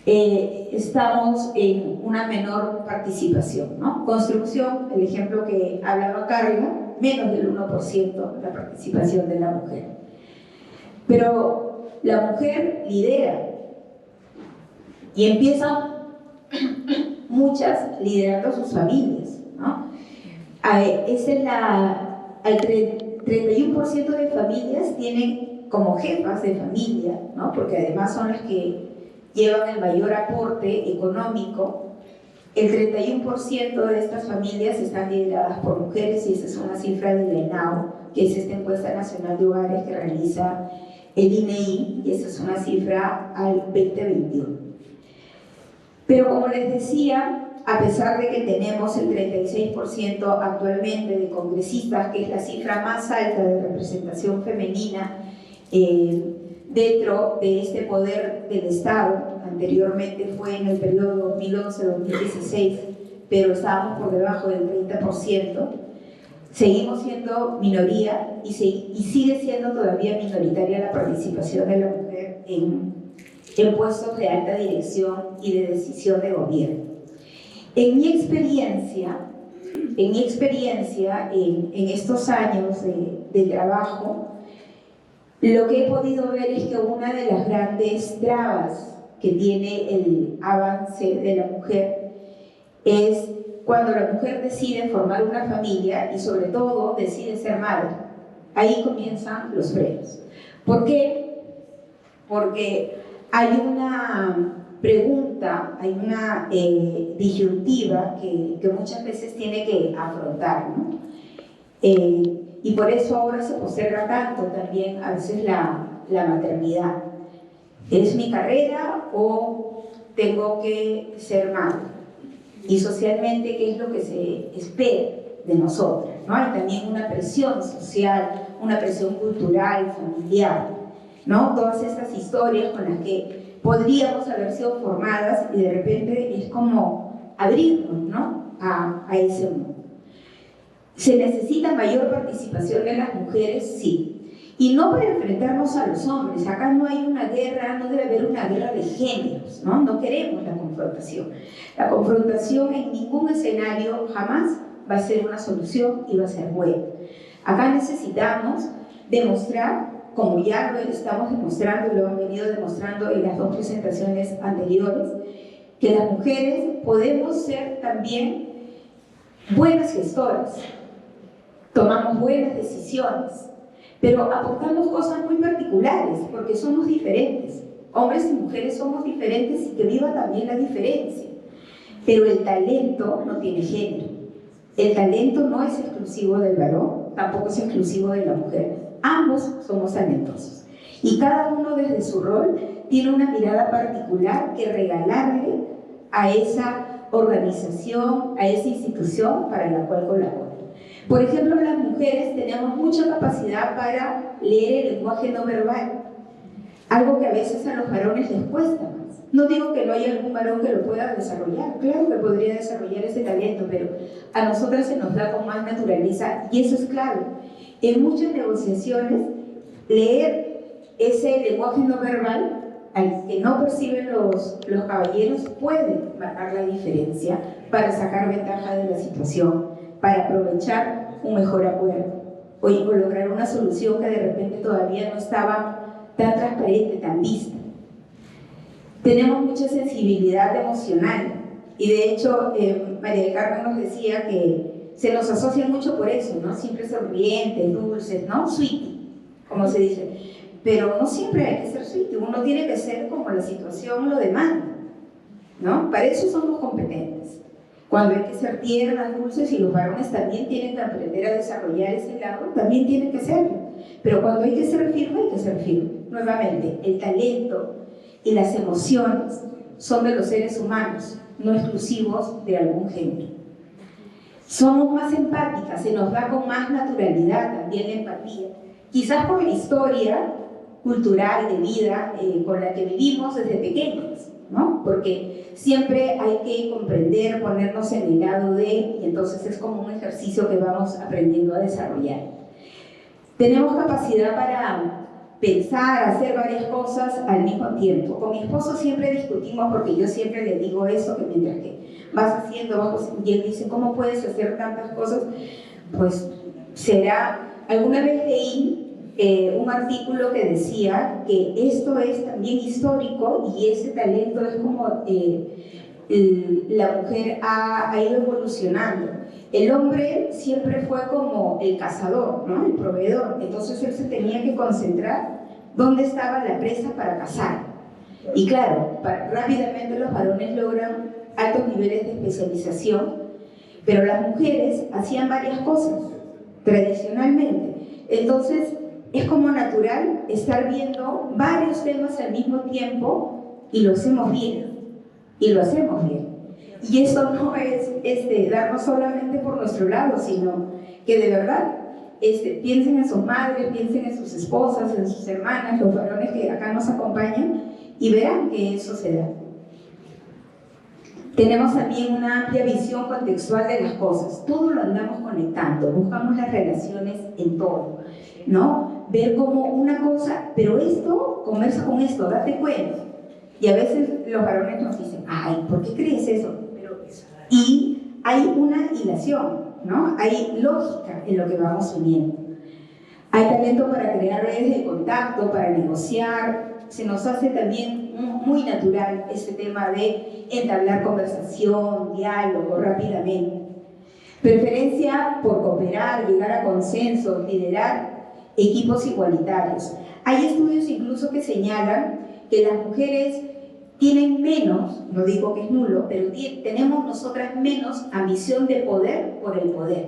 estamos en una menor participación, ¿no? Construcción, el ejemplo que hablaba Carla, menos del 1% la participación de la mujer. Pero la mujer lidera, y empiezan muchas liderando a sus familias, ¿no? El 31% de familias tienen como jefas de familia, ¿no? Porque además son las que llevan el mayor aporte económico. El 31% de estas familias están lideradas por mujeres, y esa es una cifra de la ENAO, que es esta encuesta nacional de hogares que realiza el INEI, y esa es una cifra al 2021. Pero como les decía, a pesar de que tenemos el 36% actualmente de congresistas, que es la cifra más alta de representación femenina dentro de este poder del Estado. Anteriormente fue en el periodo 2011-2016, pero estábamos por debajo del 30%. Seguimos siendo minoría y sigue siendo todavía minoritaria la participación de la mujer en puestos de alta dirección y de decisión de gobierno. En mi experiencia en estos años de trabajo, lo que he podido ver es que una de las grandes trabas que tiene el avance de la mujer es cuando la mujer decide formar una familia y sobre todo decide ser madre. Ahí comienzan los frenos. ¿Por qué? Porque hay una pregunta, hay una disyuntiva que muchas veces tiene que afrontar, ¿no? Y por eso ahora se posterga tanto también a veces la maternidad. ¿Es mi carrera o tengo que ser madre? Y socialmente, ¿qué es lo que se espera de nosotras, ¿no? Hay también una presión social, una presión cultural, familiar, ¿no? Todas estas historias con las que podríamos haber sido formadas y de repente es como abrirnos, ¿no? a ese mundo. ¿Se necesita mayor participación de las mujeres? Sí. Y no para enfrentarnos a los hombres. Acá no hay una guerra, no debe haber una guerra de géneros, ¿no? No queremos la confrontación. La confrontación en ningún escenario jamás va a ser una solución y va a ser buena. Acá necesitamos demostrar, como ya lo estamos demostrando y lo han venido demostrando en las dos presentaciones anteriores, que las mujeres podemos ser también buenas gestoras, tomamos buenas decisiones, pero aportamos cosas muy particulares, porque somos diferentes. Hombres y mujeres somos diferentes y que viva también la diferencia. Pero el talento no tiene género. El talento no es exclusivo del varón, tampoco es exclusivo de la mujer. Ambos somos talentosos. Y cada uno desde su rol tiene una mirada particular que regalarle a esa organización, a esa institución para la cual colabora. Por ejemplo, las mujeres tenemos mucha capacidad para leer el lenguaje no verbal, algo que a veces a los varones les cuesta más. No digo que no haya algún varón que lo pueda desarrollar, claro que podría desarrollar ese talento, pero a nosotras se nos da con más naturaleza y eso es clave. En muchas negociaciones, leer ese lenguaje no verbal, al que no perciben los caballeros, puede marcar la diferencia para sacar ventaja de la situación, para aprovechar un mejor acuerdo o lograr una solución que de repente todavía no estaba tan transparente, tan vista. Tenemos mucha sensibilidad emocional y de hecho María del Carmen nos decía que se nos asocia mucho por eso, ¿no? Siempre sonrientes, dulces, ¿no? Sweetie, como se dice. Pero no siempre hay que ser sweetie, uno tiene que ser como la situación lo demanda, ¿no? Para eso somos competentes. Cuando hay que ser tiernas, dulces, y los varones también tienen que aprender a desarrollar ese lado, también tienen que serlo. Pero cuando hay que ser firme, hay que ser firme. Nuevamente, el talento y las emociones son de los seres humanos, no exclusivos de algún género. Somos más empáticas, se nos da con más naturalidad también la empatía. Quizás por la historia cultural de vida con la que vivimos desde pequeños, ¿no? Porque siempre hay que comprender, ponernos en el lado de, y entonces es como un ejercicio que vamos aprendiendo a desarrollar. Tenemos capacidad para pensar, hacer varias cosas al mismo tiempo. Con mi esposo siempre discutimos, porque yo siempre le digo eso, que mientras que vas haciendo, y él dice, ¿cómo puedes hacer tantas cosas? Pues será, alguna vez leí un artículo que decía que esto es también histórico y ese talento es como la mujer ha ido evolucionando. El hombre siempre fue como el cazador, ¿no? El proveedor, entonces él se tenía que concentrar dónde estaba la presa para cazar. Y claro, rápidamente los varones logran altos niveles de especialización, pero las mujeres hacían varias cosas tradicionalmente. Entonces es como natural estar viendo varios temas al mismo tiempo y lo hacemos bien. Y esto no es darnos solamente por nuestro lado, sino que de verdad piensen en sus madres, piensen en sus esposas, en sus hermanas, los varones que acá nos acompañan, y verán que eso se da. Tenemos también una amplia visión contextual de las cosas. Todo lo andamos conectando, buscamos las relaciones en todo, ¿no? Ver como una cosa, pero esto conversa con esto, date cuenta. Y a veces los varones nos dicen, ay, ¿por qué crees eso? Y hay una hilación, ¿no? Hay lógica en lo que vamos uniendo. Hay talento para crear redes de contacto, para negociar. Se nos hace también muy natural ese tema de entablar conversación, diálogo rápidamente. Preferencia por cooperar, llegar a consensos, liderar equipos igualitarios. Hay estudios incluso que señalan que las mujeres tienen menos, no digo que es nulo, pero tenemos nosotras menos ambición de poder por el poder,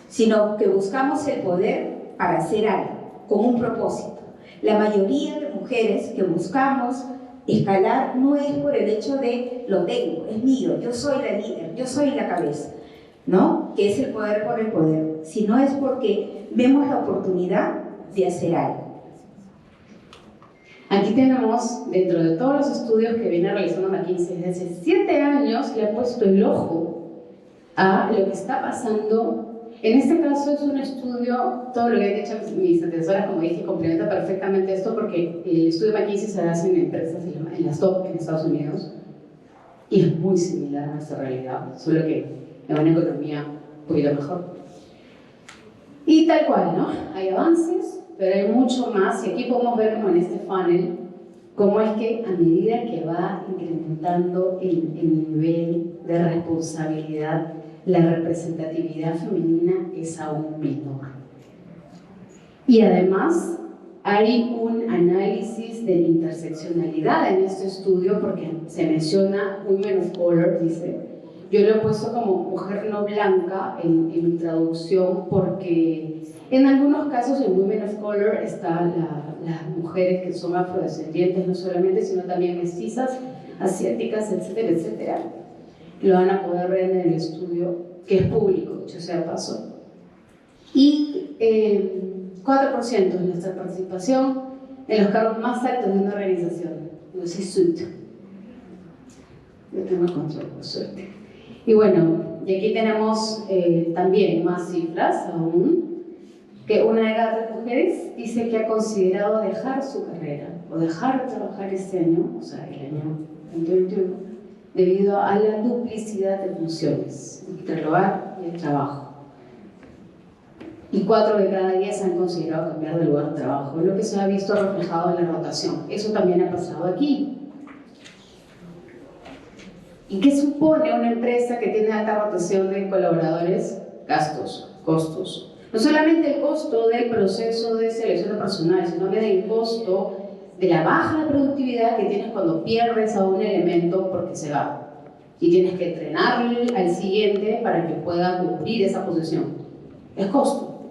sino que buscamos el poder para hacer algo, con un propósito. La mayoría de mujeres que buscamos escalar no es por el hecho de lo tengo, es mío, yo soy la líder, yo soy la cabeza, ¿no? Que es el poder por el poder, sino es porque vemos la oportunidad de hacer algo. Aquí tenemos, dentro de todos los estudios que viene realizando McKinsey desde hace 7 años, le ha puesto el ojo a lo que está pasando. En este caso es un estudio, todo lo que han dicho mis antecesoras, como dije, complementa perfectamente esto, porque el estudio de McKinsey se hace en empresas, en las top en Estados Unidos, y es muy similar a nuestra realidad, solo que en una economía un poquito mejor. Y tal cual, ¿no? Hay avances, pero hay mucho más, y aquí podemos ver como en este funnel, cómo es que a medida que va incrementando el nivel de responsabilidad, la representatividad femenina es aún menor. Y además hay un análisis de la interseccionalidad en este estudio, porque se menciona Women of Color, dice. Yo lo he puesto como mujer no blanca en mi traducción, porque en algunos casos en Women of Color están las mujeres que son afrodescendientes, no solamente, sino también mestizas, asiáticas, etcétera, etcétera. Lo van a poder ver en el estudio, que es público, dicho sea de paso. Y 4% es nuestra participación en los cargos más altos de una organización, no sé, SUT. Yo tengo el control, por suerte. Y bueno, y aquí tenemos también más cifras aún, que una de cada 3 mujeres dice que ha considerado dejar su carrera o dejar de trabajar este año, o sea, el año 2021, debido a la duplicidad de funciones entre el hogar y el trabajo. Y 4 de cada 10 han considerado cambiar de lugar de trabajo, lo que se ha visto reflejado en la rotación. Eso también ha pasado aquí. ¿Y qué supone una empresa que tiene alta rotación de colaboradores? Gastos, costos. No solamente el costo del proceso de selección de personal, sino también el costo de la baja productividad que tienes cuando pierdes a un elemento porque se va. Y tienes que entrenar al siguiente para que pueda cumplir esa posición. Es costo.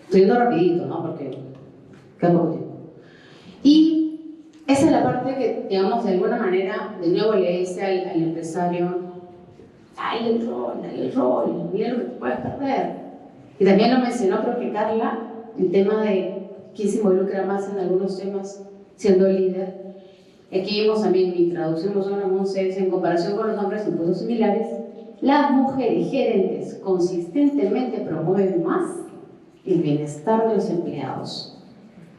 Estoy yendo rapidito, ¿no? Porque queda poco tiempo. Y esa es la parte que, digamos, de alguna manera, de nuevo le dice al empresario, dale el rol, mira lo que te puedes perder. Y también lo mencionó, creo que Carla, el tema de quién se involucra más en algunos temas siendo líder. Aquí vimos también mi traducción, en comparación con los hombres en puestos similares, las mujeres gerentes consistentemente promueven más el bienestar de los empleados,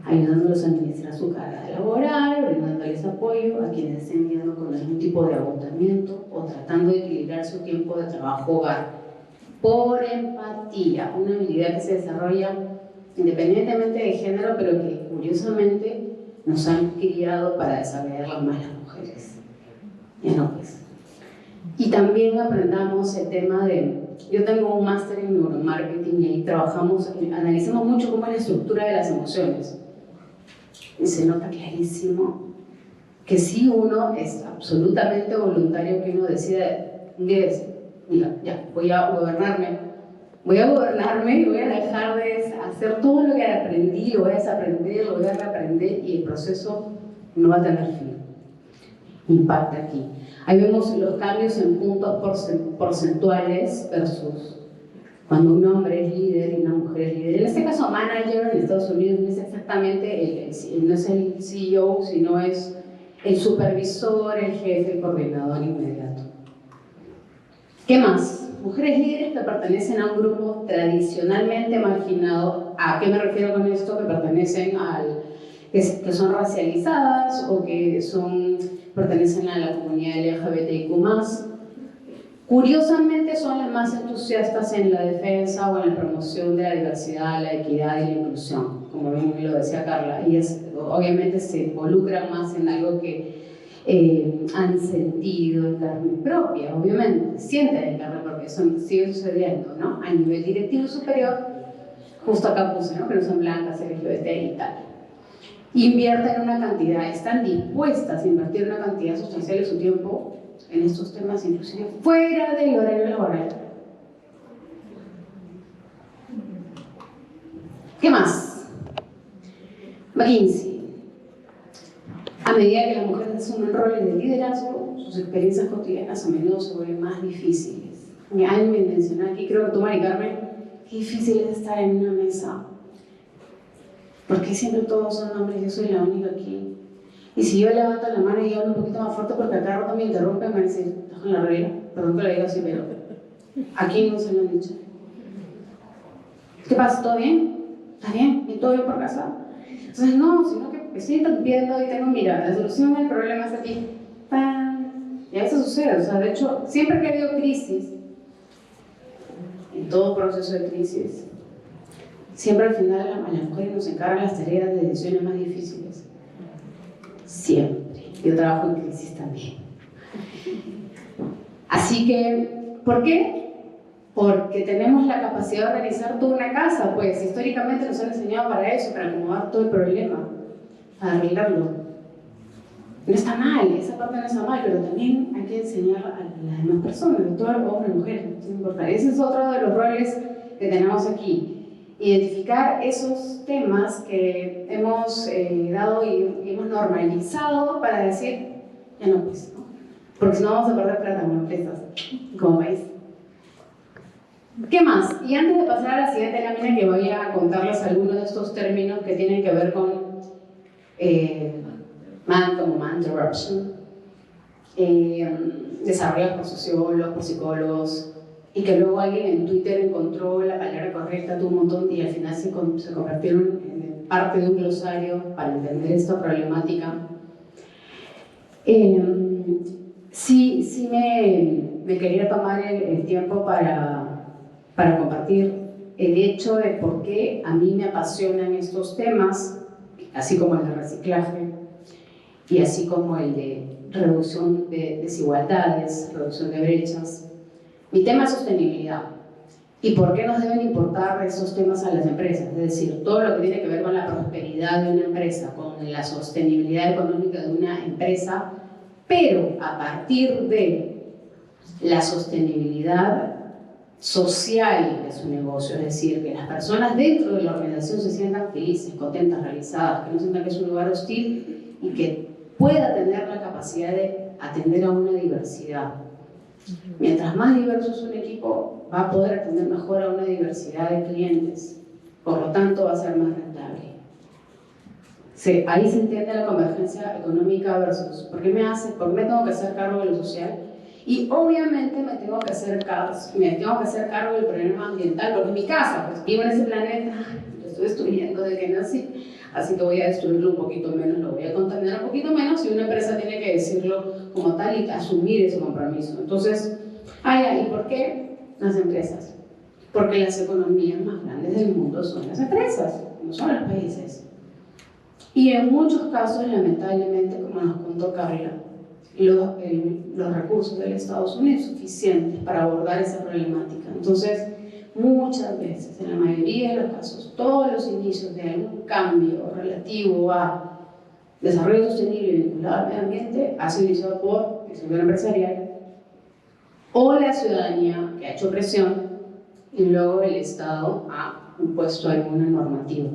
ayudándolos a administrar su carga laboral, brindándoles apoyo a quienes estén lidiando con algún tipo de agotamiento o tratando de equilibrar su tiempo de trabajo-hogar. Por empatía, una habilidad que se desarrolla independientemente de género, pero que curiosamente nos han criado para desarrollarla más las mujeres. Ya no, pues. Y también aprendamos el tema de... Yo tengo un máster en neuromarketing y ahí trabajamos, analizamos mucho cómo es la estructura de las emociones. Y se nota clarísimo que si uno es absolutamente voluntario, que uno decide un día decir, mira, ya, voy a gobernarme y voy a dejar de hacer todo lo que aprendí, lo voy a desaprender, lo voy a reaprender y el proceso no va a tener fin. impacta aquí. Ahí vemos los cambios en puntos porcentuales versus cuando un hombre es líder y una mujer es líder. En este caso, manager en Estados Unidos no es exactamente no es el CEO, sino es el supervisor, el jefe, el coordinador inmediato. ¿Qué más? Mujeres líderes que pertenecen a un grupo tradicionalmente marginado. ¿A qué me refiero con esto? Que pertenecen que son racializadas o que pertenecen a la comunidad LGBTIQ+. Curiosamente son las más entusiastas en la defensa o en la promoción de la diversidad, la equidad y la inclusión, como bien lo decía Carla, y obviamente se involucran más en algo que han sentido en carne propia, obviamente, sienten en carne propia, sigue sucediendo, ¿no? A nivel directivo superior, justo acá puse, ¿no? Que no son blancas, LGBT y tal. Invierten una cantidad, están dispuestas a invertir una cantidad sustancial de su tiempo en estos temas, inclusive fuera del horario laboral. ¿Qué más? McKinsey. A medida que las mujeres asumen roles de liderazgo, sus experiencias cotidianas a menudo se vuelven más difíciles. Alguien me mencionó aquí, creo que tú, Mari Carmen, qué difícil es estar en una mesa. Porque siempre todos son hombres, yo soy la única aquí. Y si yo levanto la mano y hablo un poquito más fuerte porque acá rato me interrumpen, me dicen, ¿estás con la regla? Perdón que lo diga así, pero aquí no se lo han dicho. ¿Qué pasa? ¿Todo bien? ¿Está bien? ¿Y todo bien por casa? Entonces, no, sino que estoy interrumpiendo y tengo, mira, la solución del problema es aquí. ¡Pam! Y a veces sucede, o sea, de hecho, siempre que ha habido crisis, en todo proceso de crisis, siempre al final a las mujeres nos encargan las tareas de decisiones más difíciles. Siempre. Yo trabajo en crisis también. Así que, ¿por qué? Porque tenemos la capacidad de organizar toda una casa, pues históricamente nos han enseñado para eso, para acomodar todo el problema, para arreglarlo. No está mal, esa parte no está mal, pero también hay que enseñar a las demás personas, todo hombre y mujer, no importa. Ese es otro de los roles que tenemos aquí. Identificar esos temas que hemos dado y hemos normalizado para decir, ya no, pues, ¿no? Porque si no vamos a perder plata como empresas, como país. ¿Qué más? Y antes de pasar a la siguiente lámina, que voy a contarles algunos de estos términos que tienen que ver con como man interruption, desarrollados por sociólogos, por psicólogos, y que luego alguien en Twitter encontró la palabra correcta, tuvo un montón, y al final se convirtieron en parte de un glosario para entender esta problemática. Sí me quería tomar el tiempo para compartir el hecho de por qué a mí me apasionan estos temas, así como el de reciclaje y así como el de reducción de desigualdades, reducción de brechas. Mi tema es sostenibilidad. ¿Y por qué nos deben importar esos temas a las empresas? Es decir, todo lo que tiene que ver con la prosperidad de una empresa, con la sostenibilidad económica de una empresa, pero a partir de la sostenibilidad social de su negocio, es decir, que las personas dentro de la organización se sientan felices, contentas, realizadas, que no sientan que es un lugar hostil y que pueda tener la capacidad de atender a una diversidad. Mientras más diverso es un equipo, va a poder atender mejor a una diversidad de clientes, por lo tanto va a ser más rentable. Ahí se entiende la convergencia económica versus ¿por qué me tengo que hacer cargo de lo social? Y obviamente me tengo que hacer cargo del problema ambiental, porque es mi casa, pues vivo en ese planeta, lo estoy destruyendo desde que nací, así que voy a destruirlo un poquito menos, lo voy a contaminar un poquito menos, y una empresa tiene que decirlo como tal y asumir ese compromiso. Entonces, ¿y por qué las empresas? Porque las economías más grandes del mundo son las empresas, no son los países. Y en muchos casos, lamentablemente, como nos contó Carla, los recursos del Estado son insuficientes para abordar esa problemática. Entonces, muchas veces, en la mayoría de los casos, todos los inicios de algún cambio relativo a desarrollo sostenible vinculado al medio ambiente ha sido iniciado por el sector empresarial o la ciudadanía, que ha hecho presión, y luego el Estado ha impuesto alguna normativa.